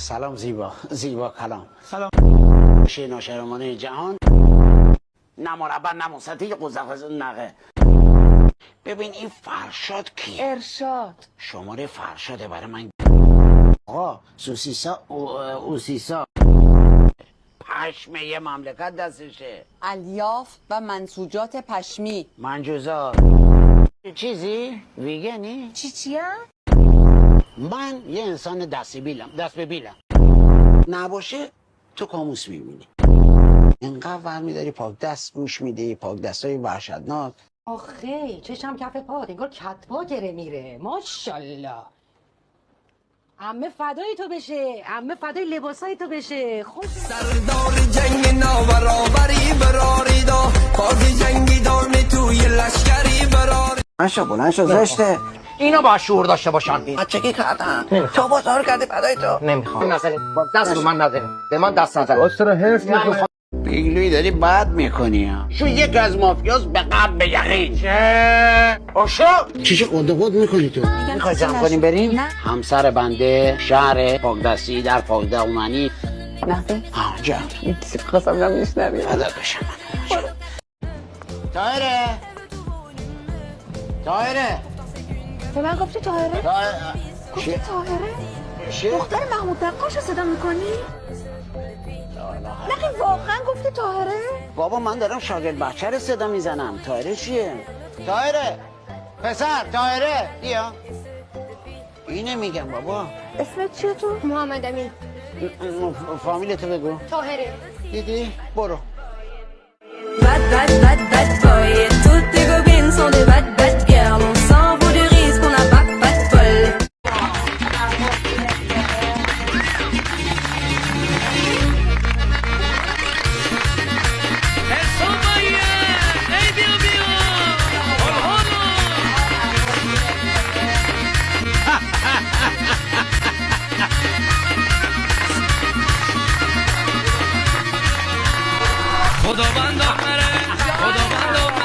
سلام زیبا کلام. سلام. ناشرمانه جهان نه مربع نه مستطیل قزاق نقه. ببین این فرشاد کیه؟ ارشاد. شماره فرشاده برای من. آقا سوسیسا اوسیسا پشمه یه مملکت دستشه. الیاف و منسوجات پشمی. منجوزات چیزی؟ ویگنی؟ چیم؟ من یه انسان دست به بیلم نباشه تو کاموس میبینی. اینقدر ورمیداری پاک دست گوش میدی، پاک دستای وحشتناک. آخه چشم کف پاد انگار کتبا گره میره. ماشالله. عمه فدای تو بشه، عمه فدای لباسای تو بشه. خوش سردار جنگ نابرابری براری دا بازی جنگی دارمی توی لشکری براری. بلند شو زشته. اینا با شعور داشته باشن. بچگی کردن تو بازار کردی فدای تو. نمیخوام. نزنید. دست رو من نزنید. به من دست نزنید. واسه حرف میخوام. بیگلوی داری بد میکنی ها. شو یک از مافیاس به قبل به یقین. چه؟ آشو چیشه قد میکنی تو؟ میخوای جمع کنیم بریم؟ نه. همسر بنده شهر پاکدستی در پاکدامنی. نفی؟ آنجا خواستم نمیشنوی. فدا بشم من. تاهره به من گفتی طاهره؟ گفتی طاهره؟ دختر محمود نقاشو صدا میکنی؟ نخی واقعا گفتی طاهره؟ بابا من دارم شاگرد بچه رو صدا میزنم. تاهره چیه؟ تاهره پسر تاهره بیا. اینه میگم بابا. اسمت چیه تو؟ محمد امین. فامیلتو بگو. طاهره. دیدی؟ برو. Bad boy et toutes tes copines sont des bad girls. On s'en fout du risque, on n'a pas de bol. خداوند آخره خداوند